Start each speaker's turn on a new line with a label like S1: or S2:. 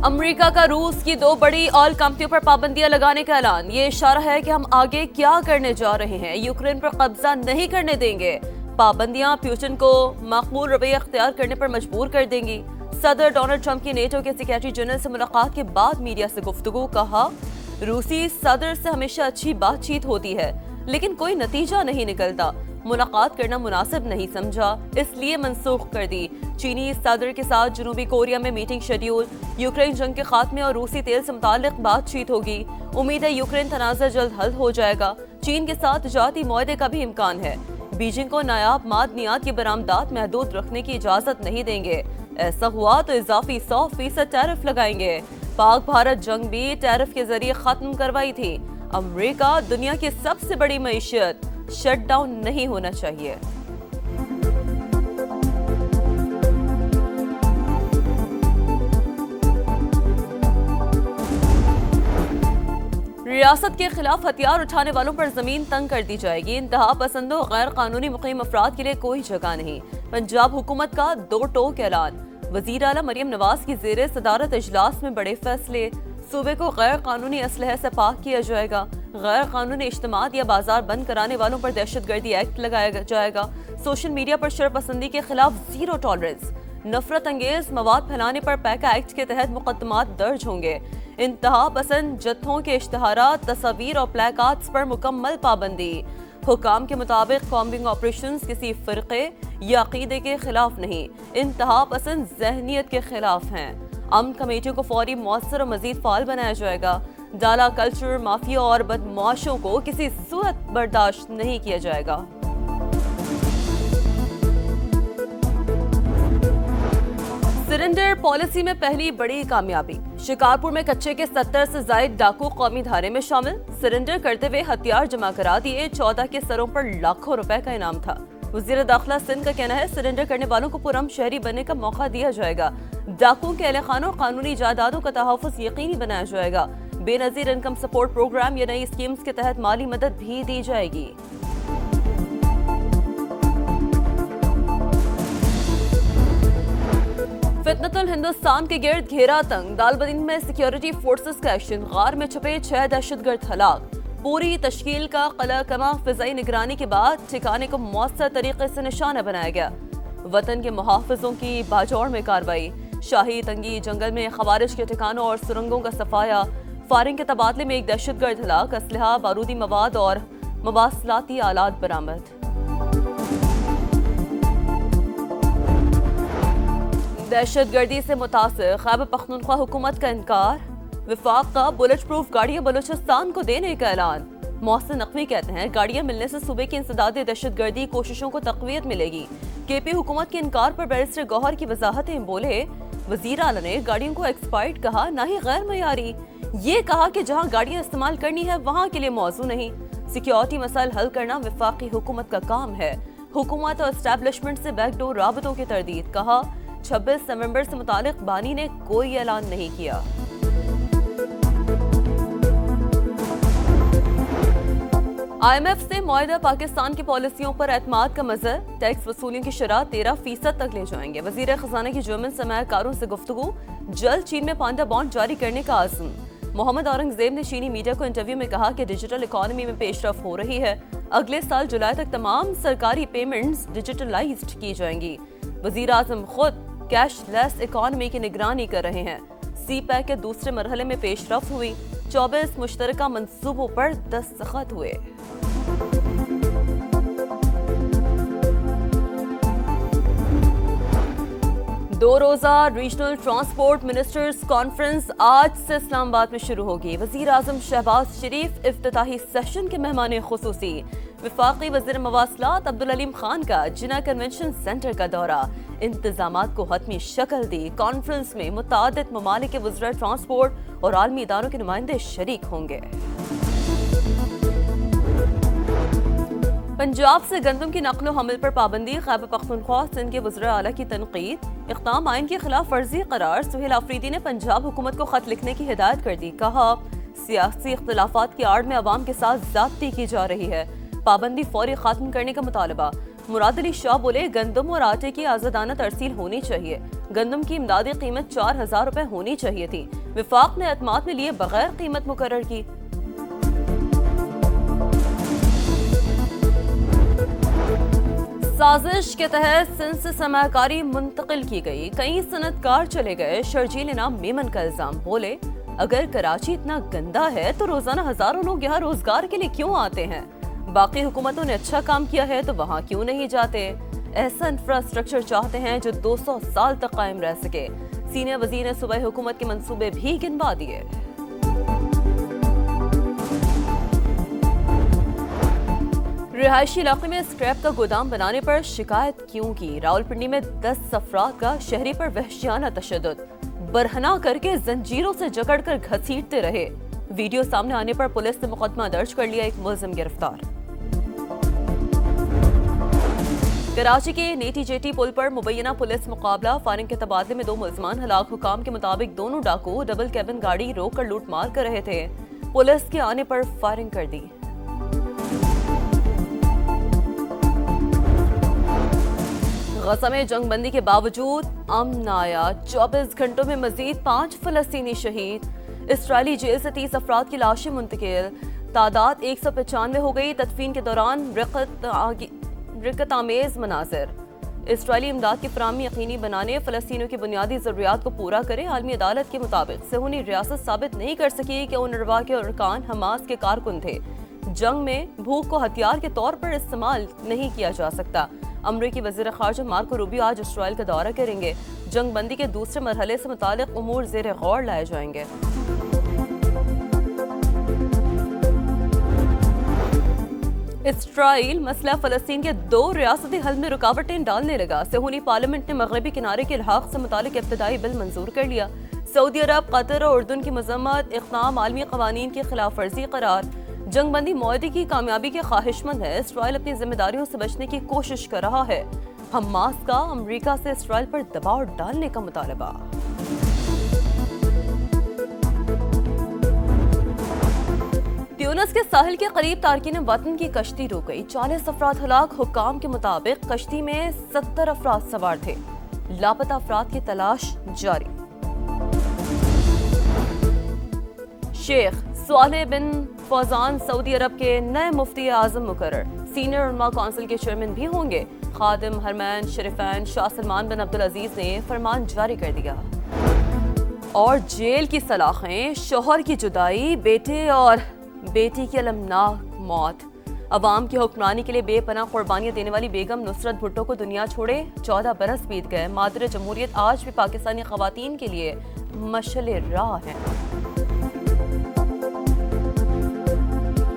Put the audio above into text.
S1: امریکہ کا روس کی 2 بڑی آئل کمپنیوں پر پابندیاں لگانے کا اعلان۔ یہ اشارہ ہے کہ ہم آگے کیا کرنے جا رہے ہیں، یوکرین پر قبضہ نہیں کرنے دیں گے۔ پابندیاں پیوٹن کو معقول رویہ اختیار کرنے پر مجبور کر دیں گی۔ صدر ڈونلڈ ٹرمپ کی نیٹو کے سیکریٹری جنرل سے ملاقات کے بعد میڈیا سے گفتگو، کہا روسی صدر سے ہمیشہ اچھی بات چیت ہوتی ہے لیکن کوئی نتیجہ نہیں نکلتا، ملاقات کرنا مناسب نہیں سمجھا اس لیے منسوخ کر دی۔ چینی صدر کے ساتھ جنوبی کوریا میں میٹنگ شیڈیول، یوکرین جنگ کے خاتمے اور روسی تیل سے متعلق بات چیت ہوگی۔ امید ہے یوکرین تنازع جلد حل ہو جائے گا۔ چین کے ساتھ تجارتی معاہدے کا بھی امکان ہے۔ بیجنگ کو نایاب معدنیات کی برآمدات محدود رکھنے کی اجازت نہیں دیں گے، ایسا ہوا تو اضافی 100% ٹیرف لگائیں گے۔ پاک بھارت جنگ بھی ٹیرف کے ذریعے ختم کروائی تھی۔ امریکہ دنیا کی سب سے بڑی معیشت، شٹ ڈاؤن نہیں ہونا چاہیے۔ ریاست کے خلاف ہتھیار اٹھانے والوں پر زمین تنگ کر دی جائے گی۔ انتہا پسندوں غیر قانونی مقیم افراد کے لیے کوئی جگہ نہیں۔ پنجاب حکومت کا 2 ٹوک اعلان۔ وزیر اعلیٰ مریم نواز کی زیر صدارت اجلاس میں بڑے فیصلے۔ صوبے کو غیر قانونی اسلحے سے پاک کیا جائے گا۔ غیر قانونی اجتماعات یا بازار بند کرانے والوں پر دہشت گردی ایکٹ لگایا جائے گا۔ سوشل میڈیا پر شر پسندی کے خلاف زیرو ٹالرنس۔ نفرت انگیز مواد پھیلانے پر پیکا ایکٹ کے تحت مقدمات درج ہوں گے۔ انتہا پسند جتھوں کے اشتہارات، تصاویر اور پلے کارڈز پر مکمل پابندی۔ حکام کے مطابق کامبنگ آپریشنز کسی فرقے یا عقیدے کے خلاف نہیں، انتہا پسند ذہنیت کے خلاف ہیں۔ امن کمیٹیوں کو فوری، مؤثر اور مزید فعال بنایا جائے گا۔ ڈالا کلچر، مافیا اور بدمعاشوں کو کسی صورت برداشت نہیں کیا جائے گا۔ سرنڈر پالیسی میں پہلی بڑی کامیابی۔ شکارپور میں کچے کے 70 سے زائد ڈاکو قومی دھارے میں شامل۔ سرنڈر کرتے ہوئے ہتھیار جمع کرا دیے، 14 کے سروں پر لاکھوں روپے کا انعام تھا۔ وزیر داخلہ سندھ کا کہنا ہے سرنڈر کرنے والوں کو پرامن شہری بننے کا موقع دیا جائے گا۔ ڈاکوؤں کے اہل خانوں اور قانونی جائیدادوں کا تحفظ یقینی بنایا جائے گا۔ بے نظیر انکم سپورٹ پروگرام یا نئی اسکیمز کے تحت مالی مدد بھی دی جائے گی۔ فتنۃ الہندوستان کے گرد گھیرا تنگ، دالبدین میں سیکیورٹی فورسز کا ایکشن، غار میں چھپے 6 دہشت گرد ہلاک۔ پوری تشکیل کا قلعہ کما فضائی نگرانی کے بعد ٹھکانے کو مؤثر طریقے سے نشانہ بنایا گیا۔ وطن کے محافظوں کی باجوڑ میں کارروائی، شاہی تنگی جنگل میں خوارج کے ٹھکانوں اور سرنگوں کا صفایا، فائرنگ کے تبادلے میں 1 دہشت گرد ہلاک، اسلحہ، بارودی مواد اور مواصلاتی آلات برآمد۔ دہشت گردی سے متاثر خیبر پختونخوا حکومت کا انکار۔ وفاق کا بلٹ پروف گاڑیاں بلوچستان کو دینے کا اعلان۔ محسن نقوی کہتے ہیں گاڑیاں ملنے سے صوبے کی انسداد دہشت گردی کوششوں کو تقویت ملے گی۔ کے پی حکومت کے انکار پر بیرسٹر گوہر کی وضاحتیں، بولے وزیر اعلیٰ نے گاڑیوں کو ایکسپائرڈ کہا، نہ ہی غیر معیاری۔ یہ کہا کہ جہاں گاڑیاں استعمال کرنی ہے وہاں کے لیے موزوں نہیں۔ سیکیورٹی مسائل حل کرنا وفاقی حکومت کا کام ہے۔ حکومت اور اسٹیبلشمنٹ سے بیک ڈور رابطوں کی تردید، کہا 26 نومبر سے متعلق بانی نے کوئی اعلان نہیں کیا۔ آئی ایم ایف سے معاہدہ، پاکستان کی پالیسیوں پر اعتماد کا مظہر، ٹیکس وصولیوں کی شرح 13% تک لے جائیں گے۔ وزیر خزانہ کی جرمن سرمایہ کاروں سے گفتگو، جلد چین میں پانڈا بانڈ جاری کرنے کا عزم۔ محمد اورنگزیب نے چینی میڈیا کو انٹرویو میں کہا کہ ڈیجیٹل اکانومی میں پیش رفت ہو رہی ہے، اگلے سال جولائی تک تمام سرکاری پیمنٹس ڈیجیٹلائزڈ کی جائیں گی۔ وزیر اعظم خود کیش لیس اکانومی کی نگرانی کر رہے ہیں۔ سی پیک کے دوسرے مرحلے میں پیش رفت ہوئی، 24 مشترکہ منصوبوں پر دستخط ہوئے۔ دو روزہ ریجنل ٹرانسپورٹ منسٹرز کانفرنس آج سے اسلام آباد میں شروع ہوگی۔ وزیر اعظم شہباز شریف افتتاحی سیشن کے مہمان خصوصی۔ وفاقی وزیر مواصلات عبدالعلیم خان کا جناح کنونشن سینٹر کا دورہ، انتظامات کو حتمی شکل دی۔ کانفرنس میں متعدد ممالک کے وزراء ٹرانسپورٹ اور عالمی اداروں کے نمائندے شریک ہوں گے۔ پنجاب سے گندم کی نقل و حمل پر پابندی، خیبر پختونخوا سندھ کے وزراء اعلیٰ کی تنقید۔ اقدام آئین کی خلاف ورزی قرار، سہیل آفریدی نے پنجاب حکومت کو خط لکھنے کی ہدایت کر دی، کہا سیاسی اختلافات کی آڑ میں عوام کے ساتھ زیادتی کی جا رہی ہے، پابندی فوری ختم کرنے کا مطالبہ۔ مراد علی شاہ بولے گندم اور آٹے کی آزادانہ ترسیل ہونی چاہیے، گندم کی امدادی قیمت 4,000 روپے ہونی چاہیے تھی، وفاق نے اعتماد میں لیے بغیر قیمت مقرر کی۔ سازش کے تحت سندھ سے سرمایہ کاری منتقل کی گئی، کئی صنعت کار چلے گئے، شرجیل انعام میمن کا الزام، بولے اگر کراچی اتنا گندا ہے تو روزانہ ہزاروں لوگ یہاں روزگار کے لیے کیوں آتے ہیں؟ باقی حکومتوں نے اچھا کام کیا ہے تو وہاں کیوں نہیں جاتے؟ ایسا انفراسٹرکچر چاہتے ہیں جو 200 سال تک قائم رہ سکے۔ سینئر وزیر نے صوبائی حکومت کے منصوبے بھی گنوا دیے۔ رہائشی علاقے میں اسکریپ کا گودام بنانے پر شکایت کیوں کی؟ راولپنڈی میں 10 افراد کا شہری پر وحشیانہ تشدد، برہنہ کر کے زنجیروں سے جکڑ کر گھسیٹتے رہے، ویڈیو سامنے آنے پر پولیس نے مقدمہ درج کر لیا، ایک ملزم گرفتار۔ کراچی کے نیٹی جیٹی پل پر مبینہ پولیس مقابلہ، فائرنگ کے تبادلے میں 2 ملزمان ہلاک، حکام کے مطابق دونوں ڈاکو ڈبل کیبن گاڑی روک کر لوٹ مار کر رہے تھے، پولیس کے آنے پر فائرنگ کر دی۔ غزہ میں جنگ بندی کے باوجود امن آیا، 24 گھنٹوں میں مزید 5 فلسطینی شہید، اسرائیلی جیل سے 30 افراد کی لاشیں منتقل، تعداد 195 ہو گئی، تدفین کے دوران رقت آمیز مناظر۔ اسرائیلی امداد کی فراہمی یقینی بنانے، فلسطینیوں کی بنیادی ضروریات کو پورا کرے، عالمی عدالت کے مطابق صہیونی ریاست ثابت نہیں کر سکی کہ اونروا کے ارکان حماس کے کارکن تھے، جنگ میں بھوک کو ہتھیار کے طور پر استعمال نہیں کیا جا سکتا۔ امریکی وزیر خارجہ مارکو روبیو آج اسرائیل کا دورہ کریں گے، جنگ بندی کے دوسرے مرحلے سے متعلق امور زیر غور لائے جائیں گے۔ اسرائیل مسئلہ فلسطین کے 2 ریاستی حل میں رکاوٹیں ڈالنے لگا، صہیونی پارلیمنٹ نے مغربی کنارے کے الحاق سے متعلق ابتدائی بل منظور کر لیا، سعودی عرب، قطر اور اردن کی مذمت، اقدام عالمی قوانین کی خلاف ورزی قرار، جنگ بندی معاہدے کی کامیابی کے خواہش مند ہے، اسرائیل اپنی ذمہ داریوں سے بچنے کی کوشش کر رہا ہے، حماس کا امریکہ سے اسرائیل پر دباؤ ڈالنے کا مطالبہ۔ تیونس کے ساحل کے قریب تارکین وطن کی کشتی ڈوب گئی، 40 افراد ہلاک، حکام کے مطابق کشتی میں 70 افراد سوار تھے، لاپتہ افراد کی تلاش جاری۔ شیخ صالح بن فوزان سعودی عرب کے نئے مفتی اعظم مقرر، سینئر علماء کونسل کے چیئرمین بھی ہوں گے، خادم حرمین شریفین شاہ سلمان بن عبدالعزیز نے فرمان جاری کر دیا۔ اور جیل کی سلاخیں، شوہر کی جدائی، بیٹے اور بیٹی کی المناک موت، عوام کی حکمرانی کے لیے بے پناہ قربانیاں دینے والی بیگم نصرت بھٹو کو دنیا چھوڑے 14 برس بیت گئے، مادر جمہوریت آج بھی پاکستانی خواتین کے لیے مشعل راہ ہیں۔